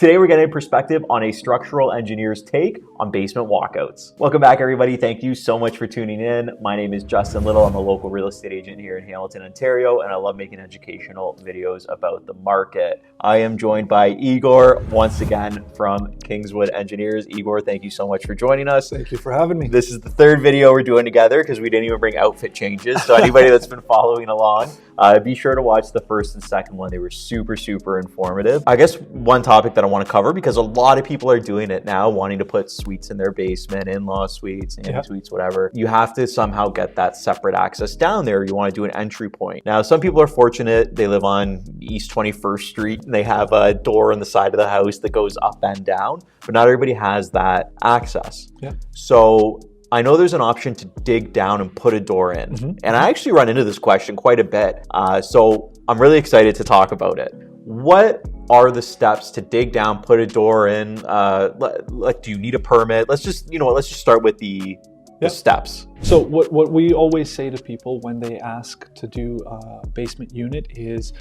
Today we're getting a perspective on a structural engineer's take on basement walkouts. Welcome back, everybody. Thank you so much for tuning in. My name is Justin Little. I'm a local real estate agent here in Hamilton, Ontario, and I love making educational videos about the market. I am joined by Igor once again from Kingswood Engineers. Igor, thank you so much for joining us. Thank you for having me. This is the third video we're doing together because we didn't even bring outfit changes. So anybody that's been following along, be sure to watch the first and second one. They were super informative. I guess one topic that I want to cover, because a lot of people are doing it now, wanting to put suites in their basement, in-law suites, suites, whatever. You have to somehow get that separate access down there. You want to do an entry point. Now, some people are fortunate. They live on East 21st Street and they have a door on the side of the house that goes up and down, but not everybody has that access. So I know there's an option to dig down and put a door in. And I actually run into this question quite a bit. So I'm really excited to talk about it. What are the steps to dig down, put a door in? Like, do you need a permit? Let's just start with the steps. So what we always say to people when they ask to do a basement unit is,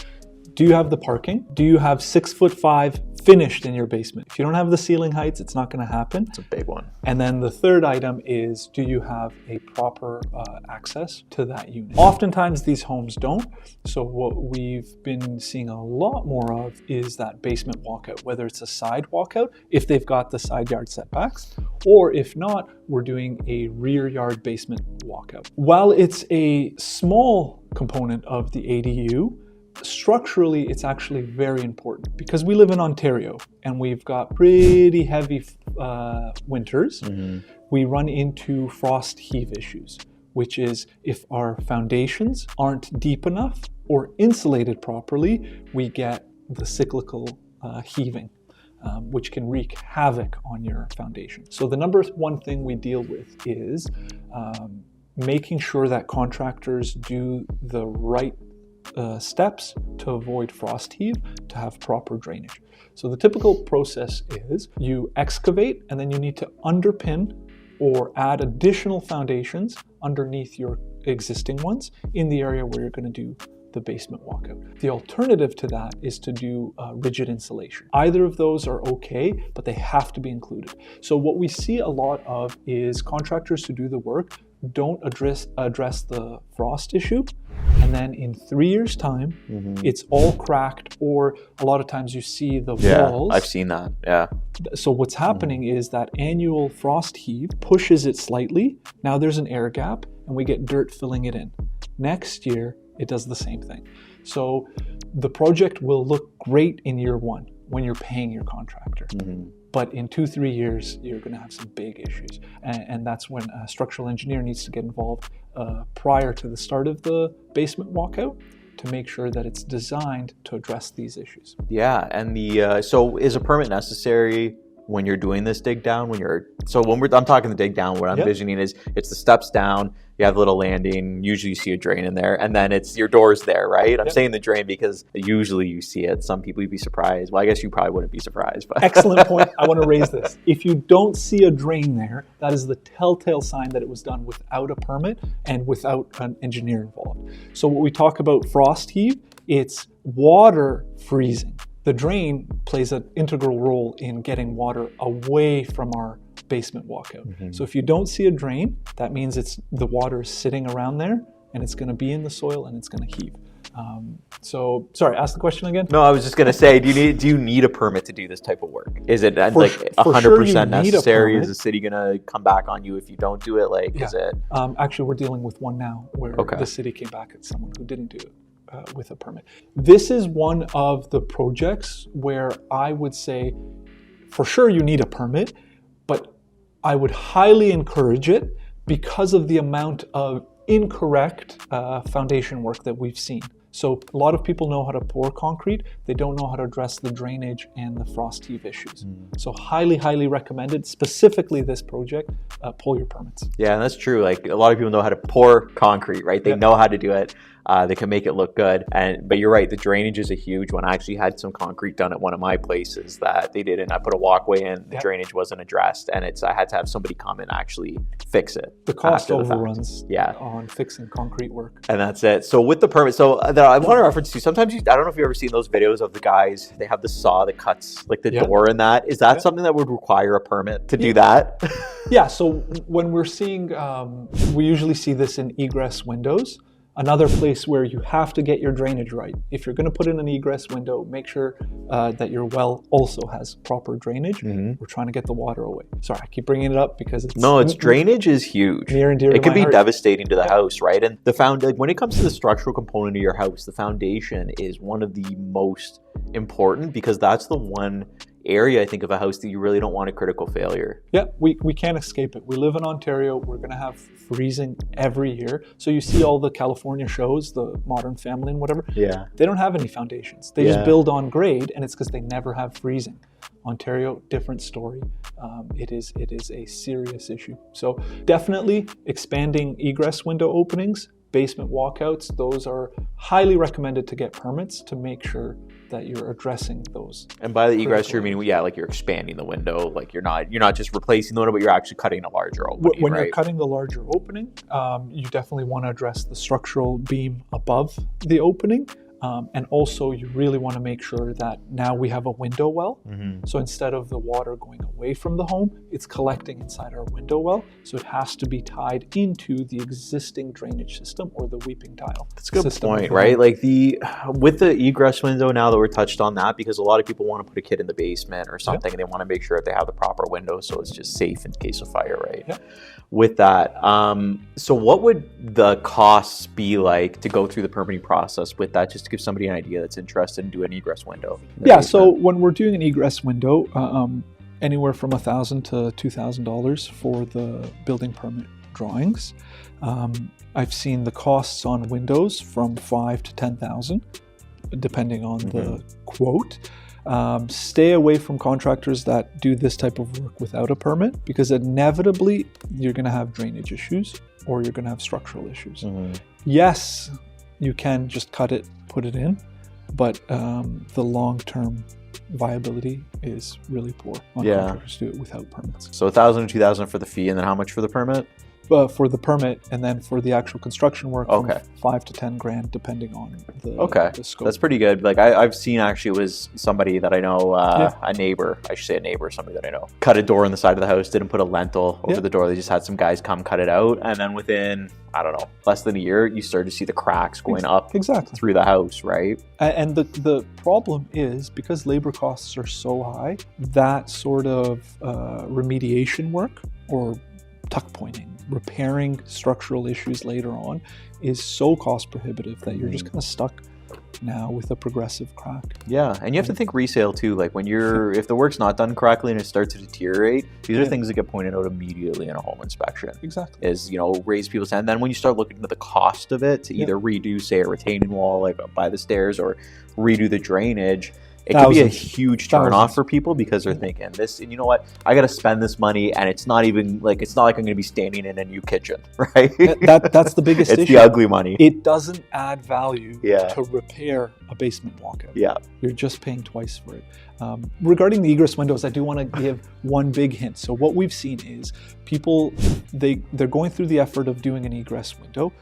do you have the parking? Do you have 6'5" finished in your basement? If you don't have the ceiling heights, it's not going to happen. It's a big one. And then the third item is, do you have a proper access to that unit? Oftentimes these homes don't. So what we've been seeing a lot more of is that basement walkout, whether it's a side walkout, if they've got the side yard setbacks, or if not, we're doing a rear yard basement walkout. While it's a small component of the ADU, structurally, it's actually very important because we live in Ontario and we've got pretty heavy winters. We run into frost heave issues, which is if our foundations aren't deep enough or insulated properly, we get the cyclical heaving, which can wreak havoc on your foundation. So the number one thing we deal with is making sure that contractors do the right steps to avoid frost heave, to have proper drainage. So the typical process is you excavate and then you need to underpin or add additional foundations underneath your existing ones in the area where you're going to do the basement walkout. The alternative to that is to do rigid insulation. Either of those are okay, but they have to be included. So what we see a lot of is contractors who do the work don't address the frost issue, and then in 3 years' time, it's all cracked, or a lot of times you see the walls. I've seen that, So what's happening is that annual frost heave pushes it slightly. Now there's an air gap, and we get dirt filling it in. Next year, it does the same thing. So the project will look great in year one when you're paying your contractor. But in 2-3 years, you're going to have some big issues. And that's when a structural engineer needs to get involved prior to the start of the basement walkout to make sure that it's designed to address these issues. Yeah, and so is a permit necessary when you're doing this dig down? I'm talking the dig down, what I'm envisioning is it's the steps down, you have a little landing, usually you see a drain in there, and then it's your doors there, right? I'm saying the drain because usually you see it. Some people would be surprised. Well, I guess you probably wouldn't be surprised. But Excellent point. I want to raise this. If you don't see a drain there, that is the telltale sign that it was done without a permit and without an engineer involved. So when we talk about frost heave, it's water freezing. The drain plays an integral role in getting water away from our basement walkout. So if you don't see a drain, that means the water is sitting around there and it's going to be in the soil and it's going to heave. So sorry, ask the question again. No, I was just going to say, do you need a permit to do this type of work? Is it 100% necessary? Is the city going to come back on you if you don't do it? Is it? Actually, we're dealing with one now where the city came back at someone who didn't do it with a permit. This is one of the projects where I would say, for sure you need a permit, but I would highly encourage it because of the amount of incorrect foundation work that we've seen. So a lot of people know how to pour concrete. They don't know how to address the drainage and the frost heave issues. So highly recommended, specifically this project, pull your permits. Yeah, and that's true. Like a lot of people know how to pour concrete, right? They know how to do it. They can make it look good. But you're right, the drainage is a huge one. I actually had some concrete done at one of my places that they didn't. I put a walkway in, the drainage wasn't addressed, and I had to have somebody come and actually fix it. The cost overruns on fixing concrete work. And that's it. So with the permit, I want to reference to sometimes I don't know if you've ever seen those videos of the guys, they have the saw that cuts like the door in that. Is that something that would require a permit to do that? Yeah, so when we're seeing, we usually see this in egress windows. Another place where you have to get your drainage right. If you're going to put in an egress window, make sure that your well also has proper drainage. We're trying to get the water away. Sorry, I keep bringing it up because it's drainage is huge. Near and dear to my heart. It can be devastating to the house, right? And when it comes to the structural component of your house, the foundation is one of the most important because that's the one area I think of a house that you really don't want a critical failure. Yeah, we can't escape it. We live in Ontario. We're going to have freezing every year. So you see all the California shows, the Modern Family and whatever. Yeah. They don't have any foundations. They just build on grade, and it's because they never have freezing. Ontario, different story. It is a serious issue. So definitely expanding egress window openings, basement walkouts, those are highly recommended to get permits to make sure that you're addressing those. And by the egress, you mean, like you're expanding the window, like you're not just replacing the window, but you're actually cutting a larger opening. When you're cutting the larger opening, you definitely want to address the structural beam above the opening. And also you really want to make sure that now we have a window well. So instead of the water going away from the home, it's collecting inside our window well. So it has to be tied into the existing drainage system or the weeping tile. That's a good point, right? Like with the egress window, now that we're touched on that, because a lot of people want to put a kid in the basement or something, and they want to make sure that they have the proper window so it's just safe in case of fire, right? Yeah. With that, so what would the costs be like to go through the permitting process with that, just to give somebody an idea that's interested in doing an egress window? Yeah, so when we're doing an egress window, anywhere from $1,000 to $2,000 for the building permit drawings. I've seen the costs on windows from $5,000 to $10,000, depending on the quote. Stay away from contractors that do this type of work without a permit, because inevitably you're going to have drainage issues or you're going to have structural issues. Yes, you can just cut it, put it in, but the long-term viability is really poor on contractors do it without permits. So $1,000 to $2,000 for the fee, and then how much for the permit? For the permit, and then for the actual construction work, from $5,000 to $10,000, depending on the scope. That's pretty good. Like I've seen, actually, it was somebody that I know, a neighbor, I should say a neighbor, somebody that I know, cut a door on the side of the house, didn't put a lentil over the door. They just had some guys come cut it out, and then within, I don't know, less than a year, you started to see the cracks going up through the house, right? And the problem is, because labor costs are so high, that sort of remediation work or tuck pointing, repairing structural issues later on is so cost prohibitive that you're just kind of stuck now with a progressive crack. Yeah, and you have to think resale too. Like when if the work's not done correctly and it starts to deteriorate, these are things that get pointed out immediately in a home inspection. Exactly. Is, raise people's hand. Then when you start looking at the cost of it to either redo, say, a retaining wall like by the stairs or redo the drainage, it could be a huge turnoff for people, because they're thinking this, and you know what? I got to spend this money, and it's not even like, it's not like I'm going to be standing in a new kitchen, right? That's the biggest issue. It's the ugly money. It doesn't add value to repair a basement walkout. Yeah. You're just paying twice for it. Regarding the egress windows, I do want to give one big hint. So what we've seen is people, they're going through the effort of doing an egress window.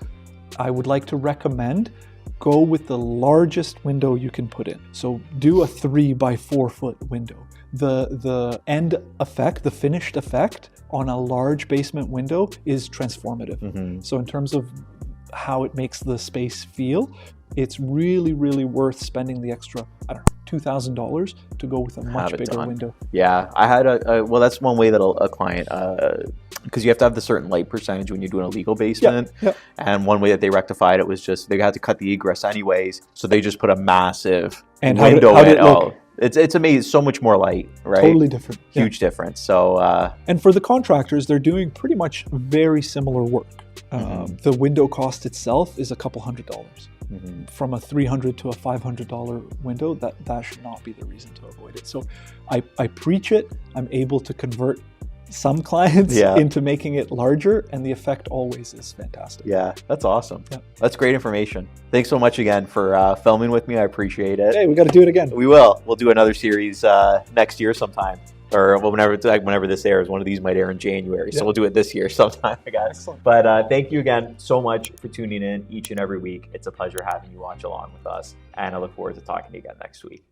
I would like to recommend go with the largest window you can put in. So do a 3 by 4 foot window. The end effect, the finished effect on a large basement window is transformative. So in terms of how it makes the space feel, it's really, really worth spending the extra, $2,000 to go with a much bigger window. Yeah, I had well, that's one way that a client, because you have to have the certain light percentage when you're doing a legal basement. And one way that they rectified it was just, they had to cut the egress anyways, so they just put a massive window in. It's amazing, so much more light, right? Totally different. Huge difference. So and for the contractors, they're doing pretty much very similar work. The window cost itself is a couple $100. From a $300 to a $500 window, that should not be the reason to avoid it. So I preach it. I'm able to convert some clients Yeah. into making it larger, and the effect always is fantastic. Yeah, that's awesome. Yeah. That's great information. Thanks so much again for filming with me. I appreciate it. Hey, we got to do it again. We will. We'll do another series next year sometime. Or whenever this airs. One of these might air in January. So we'll do it this year sometime, I guess. Excellent. But thank you again so much for tuning in each and every week. It's a pleasure having you watch along with us. And I look forward to talking to you again next week.